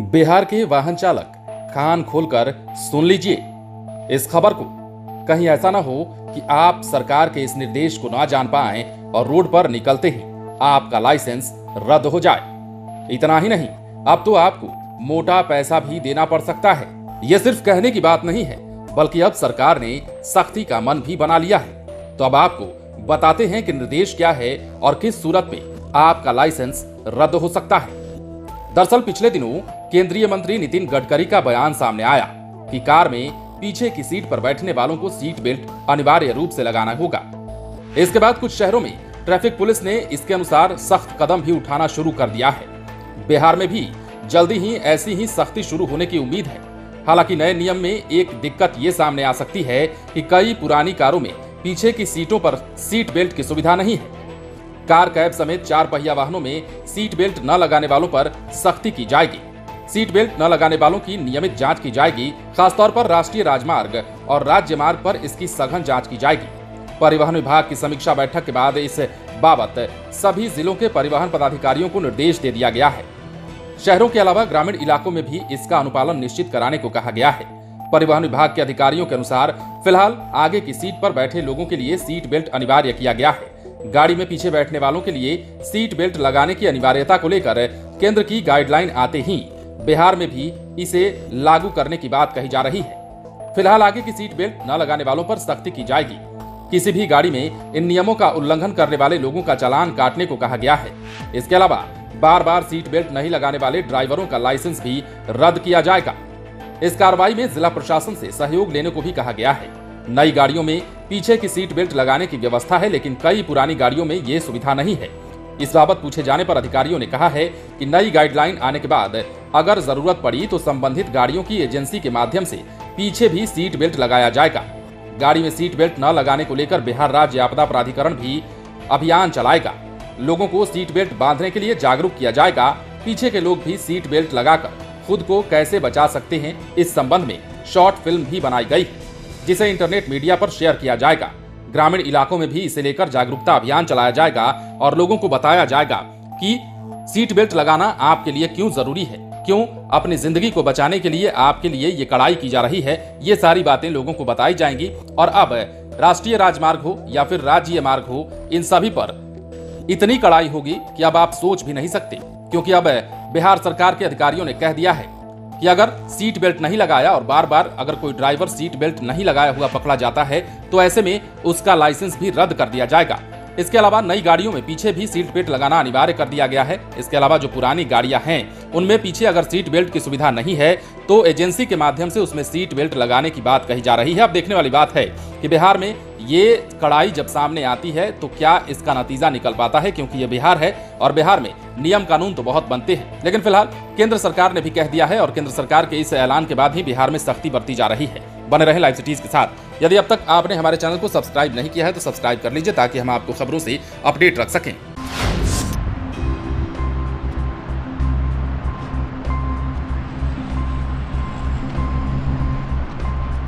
बिहार के वाहन चालक कान खोलकर सुन लीजिए इस खबर को। कहीं ऐसा ना हो कि आप सरकार के इस निर्देश को ना जान पाएं और रोड पर निकलते ही आपका लाइसेंस रद्द हो जाए। इतना ही नहीं, अब तो आपको मोटा पैसा भी देना पड़ सकता है। यह सिर्फ कहने की बात नहीं है, बल्कि अब सरकार ने सख्ती का मन भी बना लिया है। तो अब आपको बताते हैं कि निर्देश क्या है और किस सूरत में आपका लाइसेंस रद्द हो सकता है। दरअसल पिछले दिनों केंद्रीय मंत्री नितिन गडकरी का बयान सामने आया कि कार में पीछे की सीट पर बैठने वालों को सीट बेल्ट अनिवार्य रूप से लगाना होगा। इसके बाद कुछ शहरों में ट्रैफिक पुलिस ने इसके अनुसार सख्त कदम भी उठाना शुरू कर दिया है। बिहार में भी जल्दी ही ऐसी ही सख्ती शुरू होने की उम्मीद है। हालांकि नए नियम में एक दिक्कत ये सामने आ सकती है कि कई पुरानी कारों में पीछे की सीटों पर सीट बेल्ट की सुविधा नहीं है। कार, कैब समेत 4 पहिया वाहनों में सीट बेल्ट न लगाने वालों पर सख्ती की जाएगी। सीट बेल्ट न लगाने वालों की नियमित जांच की जाएगी। खासतौर पर राष्ट्रीय राजमार्ग और राज्य मार्ग पर इसकी सघन जांच की जाएगी। परिवहन विभाग की समीक्षा बैठक के बाद इस बाबत सभी जिलों के परिवहन पदाधिकारियों को निर्देश दे दिया गया है। शहरों के अलावा ग्रामीण इलाकों में भी इसका अनुपालन निश्चित कराने को कहा गया है। परिवहन विभाग के अधिकारियों के अनुसार फिलहाल आगे की सीट पर बैठे लोगों के लिए सीट बेल्ट अनिवार्य किया गया है। गाड़ी में पीछे बैठने वालों के लिए सीट बेल्ट लगाने की अनिवार्यता को लेकर केंद्र की गाइडलाइन आते ही बिहार में भी इसे लागू करने की बात कही जा रही है। फिलहाल आगे की सीट बेल्ट न लगाने वालों पर सख्ती की जाएगी। किसी भी गाड़ी में इन नियमों का उल्लंघन करने वाले लोगों का चालान काटने को कहा गया है। इसके अलावा बार बार सीट बेल्ट नहीं लगाने वाले ड्राइवरों का लाइसेंस भी रद्द किया जाएगा। इस कार्रवाई में जिला प्रशासन से सहयोग लेने को भी कहा गया है। नई गाड़ियों में पीछे की सीट बेल्ट लगाने की व्यवस्था है, लेकिन कई पुरानी गाड़ियों में ये सुविधा नहीं है। इस बाबत पूछे जाने पर अधिकारियों ने कहा है कि नई गाइडलाइन आने के बाद अगर जरूरत पड़ी तो संबंधित गाड़ियों की एजेंसी के माध्यम से पीछे भी सीट बेल्ट लगाया जाएगा। गाड़ी में सीट बेल्ट न लगाने को लेकर बिहार राज्य आपदा प्राधिकरण भी अभियान चलाएगा। लोगों को सीट बेल्ट बांधने के लिए जागरूक किया जाएगा। पीछे के लोग भी सीट बेल्ट लगाकर खुद को कैसे बचा सकते हैं, इस संबंध में शॉर्ट फिल्म भी बनाई गई है, जिसे इंटरनेट मीडिया पर शेयर किया जाएगा। ग्रामीण इलाकों में भी इसे लेकर जागरूकता अभियान चलाया जाएगा और लोगों को बताया जाएगा कि सीट बेल्ट लगाना आपके लिए क्यों जरूरी है, क्यों अपनी जिंदगी को बचाने के लिए आपके लिए ये कड़ाई की जा रही है। ये सारी बातें लोगों को बताई जाएंगी और अब राष्ट्रीय राजमार्ग हो या फिर राज्य मार्ग हो, इन सभी पर इतनी कड़ाई होगी कि अब आप सोच भी नहीं सकते। क्योंकि अब बिहार सरकार के अधिकारियों ने कह दिया है कि अगर सीट बेल्ट नहीं लगाया और बार बार अगर कोई ड्राइवर सीट बेल्ट नहीं लगाया हुआ पकड़ा जाता है तो ऐसे में उसका लाइसेंस भी रद्द कर दिया जाएगा। इसके अलावा नई गाड़ियों में पीछे भी सीट बेल्ट लगाना अनिवार्य कर दिया गया है। इसके अलावा जो पुरानी गाड़ियां हैं उनमें पीछे अगर सीट बेल्ट की सुविधा नहीं है तो एजेंसी के माध्यम से उसमें सीट बेल्ट लगाने की बात कही जा रही है। अब देखने वाली बात है कि बिहार में ये कड़ाई जब सामने आती है तो क्या इसका नतीजा निकल पाता है, क्योंकि ये बिहार है और बिहार में नियम कानून तो बहुत बनते हैं। लेकिन फिलहाल केंद्र सरकार ने भी कह दिया है और केंद्र सरकार के इस ऐलान के बाद ही बिहार में सख्ती बरती जा रही है। बने रहें लाइव सिटीज के साथ। यदि अब तक आपने हमारे चैनल को सब्सक्राइब नहीं किया है तो सब्सक्राइब कर लीजिए ताकि हम आपको खबरों से अपडेट रख सकें।